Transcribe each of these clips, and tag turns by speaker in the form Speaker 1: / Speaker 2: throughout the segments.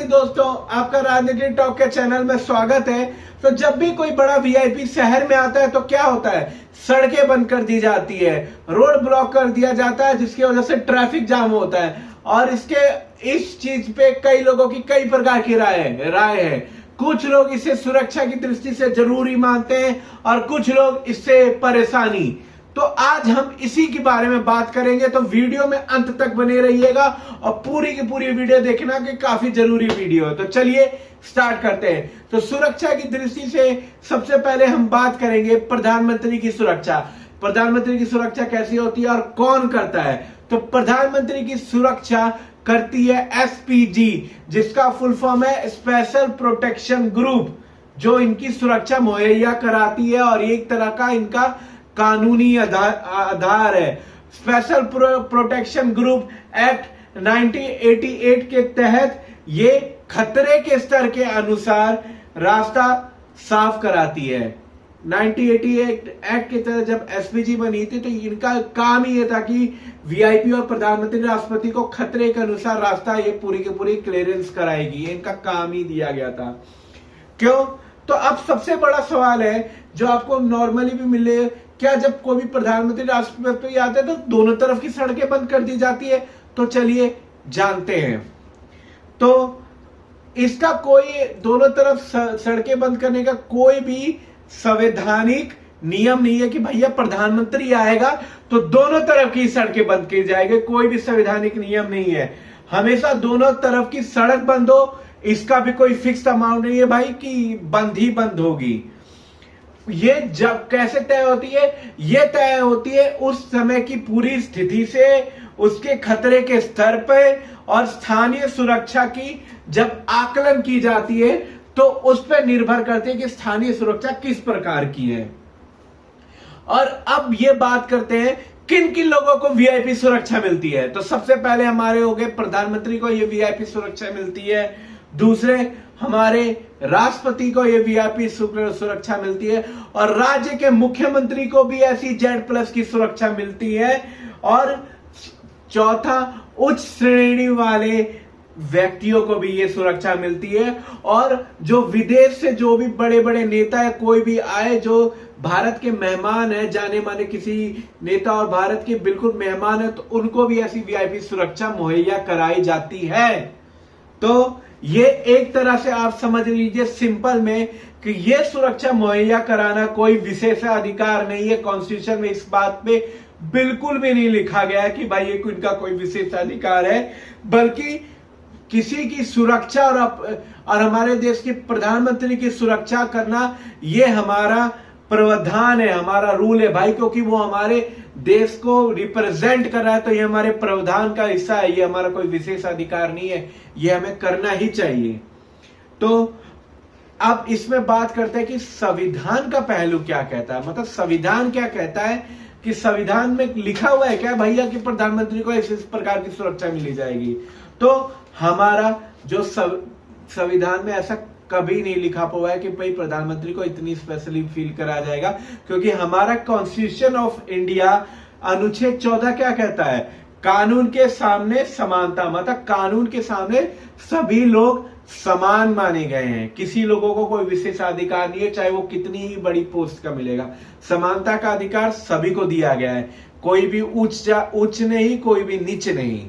Speaker 1: दोस्तों, आपका राजनीति टॉक के चैनल में स्वागत है। तो जब भी कोई बड़ा वीआईपी शहर में आता है तो क्या होता है, सड़कें बंद कर दी जाती है, रोड ब्लॉक कर दिया जाता है, जिसकी वजह से ट्रैफिक जाम होता है। और इस चीज पे कई लोगों की कई प्रकार की राय है। कुछ लोग इसे सुरक्षा की दृष्टि से जरूरी मानते हैं और कुछ लोग इससे परेशानी। तो आज हम इसी के बारे में बात करेंगे, तो वीडियो में अंत तक बने रहिएगा और पूरी की पूरी वीडियो देखना कि काफी जरूरी वीडियो है। तो चलिए स्टार्ट करते हैं। तो सुरक्षा की दृष्टि से सबसे पहले हम बात करेंगे प्रधानमंत्री की सुरक्षा। प्रधानमंत्री की सुरक्षा कैसी होती है और कौन करता है? तो प्रधानमंत्री की सुरक्षा करती है एसपीजी, जिसका फुल फॉर्म है स्पेशल प्रोटेक्शन ग्रुप, जो इनकी सुरक्षा मुहैया कराती है और एक तरह का इनका कानूनी आधार है। स्पेशल प्रोटेक्शन ग्रुप एक्ट 1988 के तहत ये खतरे के स्तर के अनुसार रास्ता साफ कराती है। 1988 एक्ट के तहत जब एसपीजी बनी थी तो इनका काम ही ये था कि वीआईपी और प्रधानमंत्री राष्ट्रपति को खतरे के अनुसार रास्ता ये पूरी की पूरी क्लियरेंस कराएगी। इनका काम ही दिया गया था। क्यों? तो अब सबसे बड़ा सवाल है जो आपको नॉर्मली भी मिले, क्या जब कोई भी प्रधानमंत्री राष्ट्रपति आते हैं तो दोनों तरफ की सड़कें बंद कर दी जाती है? तो चलिए जानते हैं। तो इसका कोई दोनों तरफ सड़कें बंद करने का कोई भी संवैधानिक नियम नहीं है कि भैया प्रधानमंत्री आएगा तो दोनों तरफ की सड़कें बंद की जाएगी। कोई भी संवैधानिक नियम नहीं है। हमेशा दोनों तरफ की सड़क बंद हो, इसका भी कोई फिक्स अमाउंट नहीं है भाई कि बंद ही बंद होगी। ये जब कैसे तय होती है? ये तय होती है उस समय की पूरी स्थिति से, उसके खतरे के स्तर पे और स्थानीय सुरक्षा की जब आकलन की जाती है तो उस पर निर्भर करती है कि स्थानीय सुरक्षा किस प्रकार की है। और अब ये बात करते हैं किन किन लोगों को वीआईपी सुरक्षा मिलती है। तो सबसे पहले हमारे हो गए प्रधानमंत्री को ये वीआईपी सुरक्षा मिलती है। दूसरे हमारे राष्ट्रपति को ये वीआईपी सुरक्षा मिलती है और राज्य के मुख्यमंत्री को भी ऐसी Z+ की सुरक्षा मिलती है। और चौथा, उच्च श्रेणी वाले व्यक्तियों को भी ये सुरक्षा मिलती है। और जो विदेश से जो भी बड़े बड़े नेता है, कोई भी आए जो भारत के मेहमान है, जाने माने किसी नेता और भारत के बिल्कुल मेहमान है, तो उनको भी ऐसी वीआईपी सुरक्षा मुहैया कराई जाती है। तो ये एक तरह से आप समझ लीजिए सिंपल में कि ये सुरक्षा मुहैया कराना कोई विशेषाधिकार नहीं है। कॉन्स्टिट्यूशन में इस बात पे बिल्कुल भी नहीं लिखा गया है कि भाई ये इनका कोई विशेषाधिकार है, बल्कि किसी की सुरक्षा और हमारे देश के प्रधानमंत्री की सुरक्षा करना ये हमारा प्रावधान है, हमारा रूल है भाई, क्योंकि वो हमारे देश को रिप्रेजेंट कर रहा है। तो ये हमारे प्रावधान का हिस्सा है, ये हमारा कोई विशेष अधिकार नहीं है, ये हमें करना ही चाहिए। तो अब इसमें बात करते हैं कि संविधान का पहलू क्या कहता है। मतलब संविधान क्या कहता है कि संविधान में लिखा हुआ है क्या भैया कि प्रधानमंत्री को इस प्रकार की सुरक्षा मिली जाएगी? तो हमारा जो संविधान में ऐसा कभी नहीं लिखा हुआ है कि भाई प्रधानमंत्री को इतनी स्पेशली फील करा जाएगा, क्योंकि हमारा कॉन्स्टिट्यूशन ऑफ इंडिया अनुच्छेद 14 क्या कहता है? कानून के सामने समानता। मतलब कानून के सामने सभी लोग समान माने गए हैं, किसी लोगों को कोई विशेषाधिकार नहीं है, चाहे वो कितनी ही बड़ी पोस्ट का मिलेगा। समानता का अधिकार सभी को दिया गया है, कोई भी उच्च नहीं, कोई भी नीच नहीं।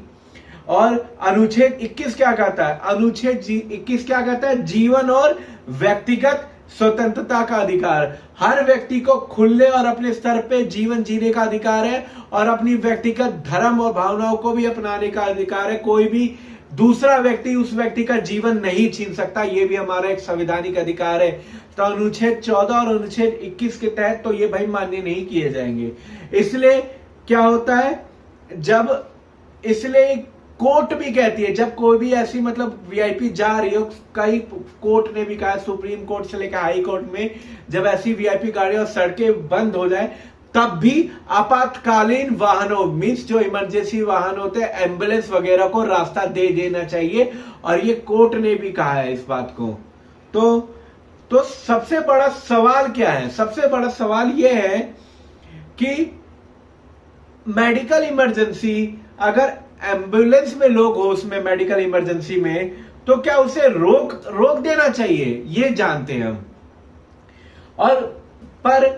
Speaker 1: और अनुच्छेद 21 क्या कहता है? अनुच्छेद 21 क्या कहता है? जीवन और व्यक्तिगत स्वतंत्रता का अधिकार। हर व्यक्ति को खुले और अपने स्तर पे जीवन जीने का अधिकार है और अपनी व्यक्तिगत धर्म और भावनाओं को भी अपनाने का अधिकार है। कोई भी दूसरा व्यक्ति उस व्यक्ति का जीवन नहीं छीन सकता, ये भी हमारा एक संवैधानिक अधिकार है। तो अनुच्छेद 14 और अनुच्छेद 21 के तहत तो ये भाई मान्य नहीं किए जाएंगे। इसलिए क्या होता है, जब इसलिए कोर्ट भी कहती है जब कोई भी ऐसी मतलब वीआईपी जा रही हो, कई कोर्ट ने भी कहा, सुप्रीम कोर्ट से लेकर हाई कोर्ट में, जब ऐसी वीआईपी गाड़ी और सड़कें बंद हो जाए तब भी आपातकालीन वाहनों मीन्स जो इमरजेंसी वाहन होते हैं, एम्बुलेंस वगैरह को रास्ता दे देना चाहिए। और ये कोर्ट ने भी कहा है इस बात को। तो सबसे बड़ा सवाल क्या है? सबसे बड़ा सवाल यह है कि मेडिकल इमरजेंसी, अगर एम्बुलेंस में लोग हो उसमें मेडिकल इमरजेंसी में, तो क्या उसे रोक देना चाहिए, ये जानते हैं हम। और पर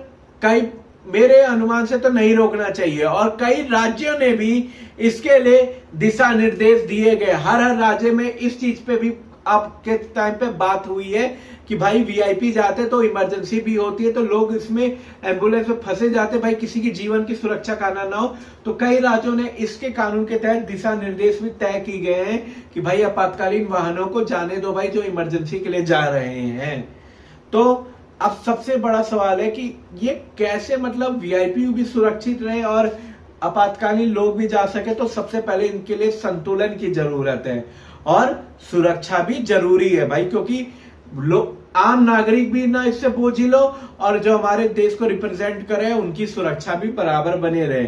Speaker 1: कई, मेरे अनुमान से तो नहीं रोकना चाहिए, और कई राज्यों ने भी इसके लिए दिशा निर्देश दिए गए। हर राज्य में इस चीज पे भी आपके टाइम पे बात हुई है कि भाई वीआईपी जाते तो इमरजेंसी भी होती है, तो लोग इसमें एम्बुलेंस में फंसे जाते, भाई किसी की जीवन की सुरक्षा करना ना हो, तो कई राज्यों ने इसके कानून के तहत दिशा निर्देश भी तय की गए हैं कि भाई आपातकालीन वाहनों को जाने दो भाई जो इमरजेंसी के लिए जा रहे हैं। तो अब सबसे बड़ा सवाल है कि ये कैसे, मतलब वीआईपी भी सुरक्षित रहे और आपातकालीन लोग भी जा सके। तो सबसे पहले इनके लिए संतुलन की जरूरत है और सुरक्षा भी जरूरी है भाई, क्योंकि आम नागरिक भी ना इससे बोझिल हो और जो हमारे देश को रिप्रेजेंट करे उनकी सुरक्षा भी बराबर बने रहे,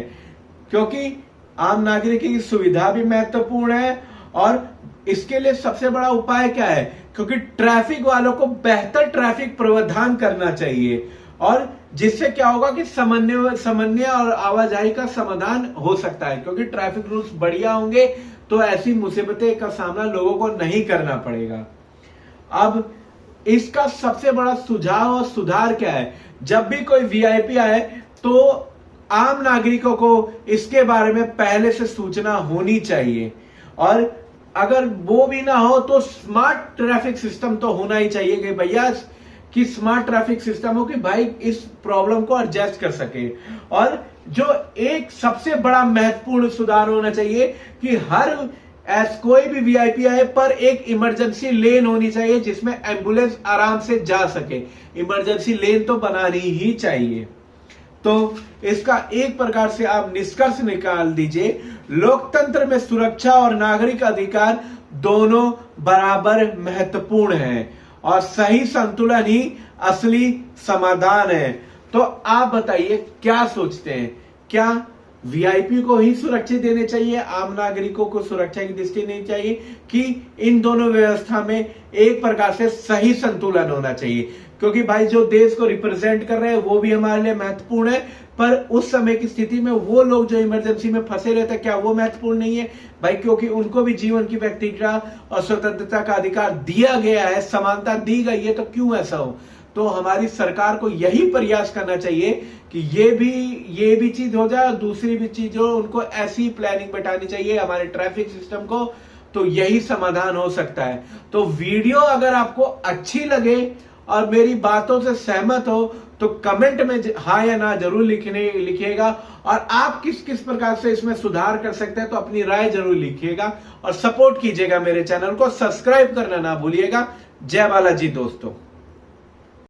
Speaker 1: क्योंकि आम नागरिक की सुविधा भी महत्वपूर्ण है। और इसके लिए सबसे बड़ा उपाय क्या है, क्योंकि ट्रैफिक वालों को बेहतर ट्रैफिक प्रावधान करना चाहिए, और जिससे क्या होगा कि समन्वय और आवाजाही का समाधान हो सकता है, क्योंकि ट्रैफिक रूल्स बढ़िया होंगे तो ऐसी मुसीबतें का सामना लोगों को नहीं करना पड़ेगा। अब इसका सबसे बड़ा सुझाव और सुधार क्या है, जब भी कोई वीआईपी आए तो आम नागरिकों को इसके बारे में पहले से सूचना होनी चाहिए, और अगर वो भी ना हो तो स्मार्ट ट्रैफिक सिस्टम तो होना ही चाहिए कि भैया कि स्मार्ट ट्रैफिक सिस्टम हो कि भाई इस प्रॉब्लम को एडजस्ट कर सके। और जो एक सबसे बड़ा महत्वपूर्ण सुधार होना चाहिए कि हर कोई भी वीआईपी आए पर एक इमरजेंसी लेन होनी चाहिए जिसमें एम्बुलेंस आराम से जा सके। इमरजेंसी लेन तो बनानी ही चाहिए। तो इसका एक प्रकार से आप निष्कर्ष निकाल दीजिए, लोकतंत्र में सुरक्षा और नागरिक अधिकार दोनों बराबर महत्वपूर्ण हैं और सही संतुलन ही असली समाधान है। तो आप बताइए क्या सोचते हैं, क्या वीआईपी को ही सुरक्षा देने चाहिए, आम नागरिकों को सुरक्षा की दृष्टि नहीं चाहिए, कि इन दोनों व्यवस्था में एक प्रकार से सही संतुलन होना चाहिए? क्योंकि भाई जो देश को रिप्रेजेंट कर रहे हैं वो भी हमारे लिए महत्वपूर्ण है, पर उस समय की स्थिति में वो लोग जो इमरजेंसी में फंसे रहते हैं क्या वो महत्वपूर्ण नहीं है भाई? क्योंकि उनको भी जीवन की व्यक्तिगत और स्वतंत्रता का अधिकार दिया गया है, समानता दी गई है, तो क्यों ऐसा हो? तो हमारी सरकार को यही प्रयास करना चाहिए कि ये भी चीज हो जाए और दूसरी भी चीज हो, उनको ऐसी प्लानिंग बैठानी चाहिए हमारे ट्रैफिक सिस्टम को, तो यही समाधान हो सकता है। तो वीडियो अगर आपको अच्छी लगे और मेरी बातों से सहमत हो तो कमेंट में हाँ या ना जरूर लिखिएगा, और आप किस किस प्रकार से इसमें सुधार कर सकते हैं तो अपनी राय जरूर लिखिएगा, और सपोर्ट कीजिएगा मेरे चैनल को, सब्सक्राइब करना ना भूलिएगा। जय बालाजी दोस्तों।